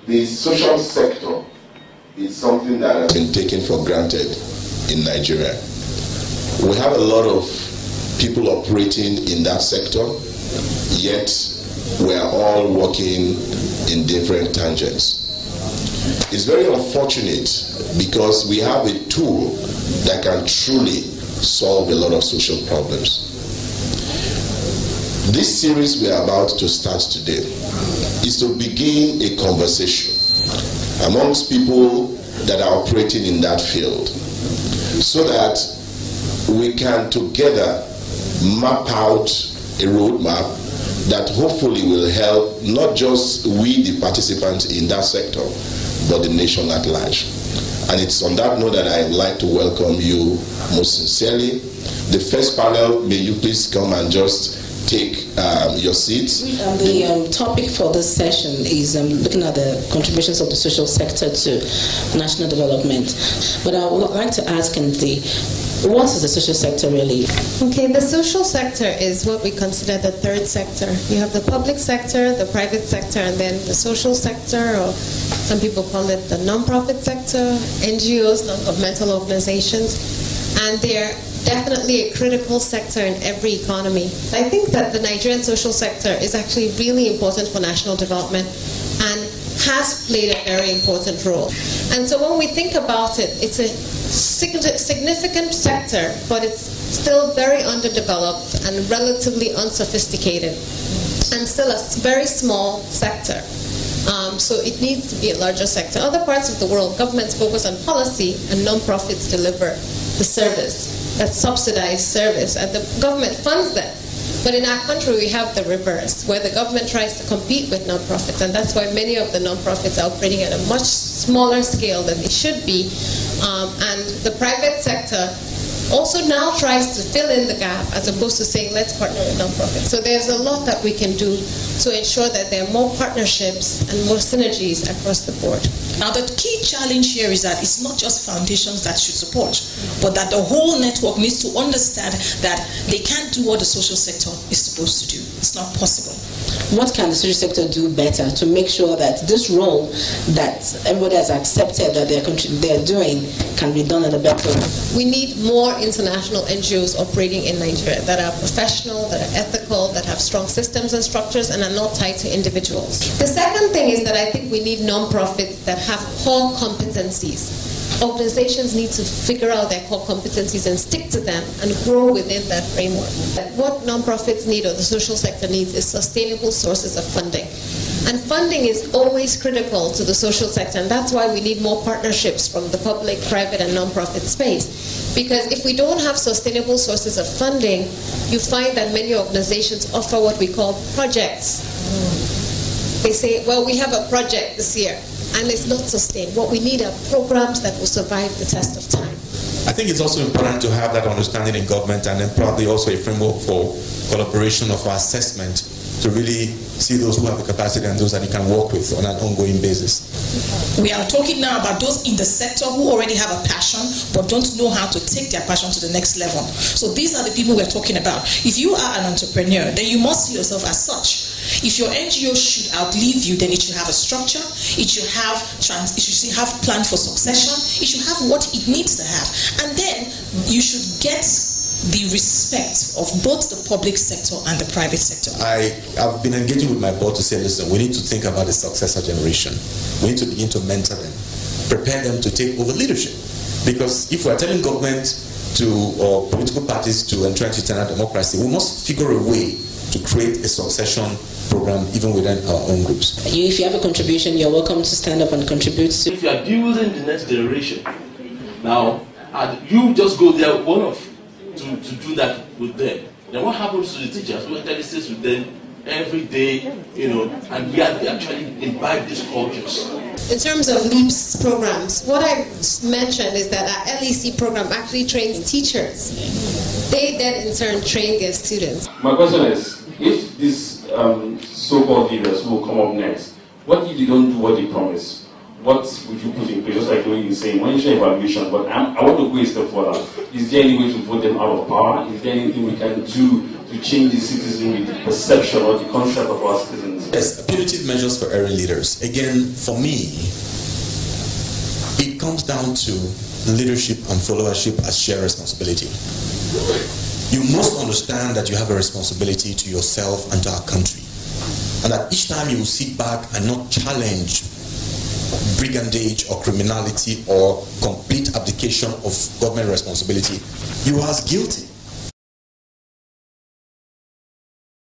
The social sector is something that has been taken for granted in Nigeria. We have a lot of people operating in that sector, yet we are all working in different tangents. It's very unfortunate because we have a tool that can truly solve a lot of social problems. This series we are about to start today is to begin a conversation amongst people that are operating in that field so that we can together map out a roadmap that hopefully will help not just we, the participants in that sector, but the nation at large. And it's on that note that I'd like to welcome you most sincerely. The first panel, may you please come and just take your seats. The topic for this session is looking at the contributions of the social sector to national development. But I would like to ask Andy, what is the social sector really? Okay, the social sector is what we consider the third sector. You have the public sector, the private sector, and then the social sector, or some people call it the non-profit sector, NGOs, non-governmental organizations, and they're definitely a critical sector in every economy. I think that the Nigerian social sector is actually really important for national development and has played a very important role. And so when we think about it, it's a significant sector, but it's still very underdeveloped and relatively unsophisticated, and still a very small sector. So it needs to be a larger sector. Other parts of the world, governments focus on policy and non-profits deliver the service, that subsidized service, and the government funds them. But in our country, we have the reverse, where the government tries to compete with non-profits, and that's why many of the non-profits are operating at a much smaller scale than they should be. And the private sector also now tries to fill in the gap as opposed to saying, let's partner with non-profits. So there's a lot that we can do to ensure that there are more partnerships and more synergies across the board. Now, the key challenge here is that it's not just foundations that should support, but that the whole network needs to understand that they can't do what the social sector is supposed to do. It's not possible. What can the social sector do better to make sure that this role that everybody has accepted that they're doing can be done in a better way? We need more international NGOs operating in Nigeria that are professional, that are ethical, that have strong systems and structures, and are not tied to individuals. The second thing is that I think we need non-profits that have core competencies. Organizations need to figure out their core competencies and stick to them and grow within that framework. What non-profits need, or the social sector needs, is sustainable sources of funding. And funding is always critical to the social sector, and that's why we need more partnerships from the public, private, and non-profit space. Because if we don't have sustainable sources of funding, you find that many organizations offer what we call projects. They say, well, we have a project this year, and it's not sustained. What we need are programs that will survive the test of time. I think it's also important to have that understanding in government, and then probably also a framework for collaboration of our assessment to really see those who have the capacity and those that you can work with on an ongoing basis. We are talking now about those in the sector who already have a passion but don't know how to take their passion to the next level. So these are the people we're talking about. If you are an entrepreneur, then you must see yourself as such. If your NGO should outlive you, then it should have a structure, it should have plan for succession, it should have what it needs to have. And then you should get the respect of both the public sector and the private sector. I've been engaging with my board to say, listen, we need to think about the successor generation. We need to begin to mentor them, prepare them to take over leadership. Because if we're telling government or political parties to entrench eternal democracy, we must figure a way to create a succession program even within our own groups. If you have a contribution, you're welcome to stand up and contribute to. If you are building the next generation, now, and you just go there one-off to do that with them, then what happens to the teachers who actually stays with them every day, and we actually imbibe these cultures? In terms of LEAPS programs, what I mentioned is that our LEC program actually trains teachers. They then in turn train their students. My question is, if these so-called leaders who will come up next, what if they don't do what they promise? What would you put in place? Just like the way you're saying, mention evaluation, but I want to go a step further. Is there any way to vote them out of power? Is there anything we can do to change the citizen with the perception or the concept of our citizens? Yes, punitive measures for erring leaders. Again, for me, it comes down to leadership and followership as shared responsibility. You must understand that you have a responsibility to yourself and to our country. And that each time you will sit back and not challenge brigandage or criminality or complete abdication of government responsibility, you are as guilty.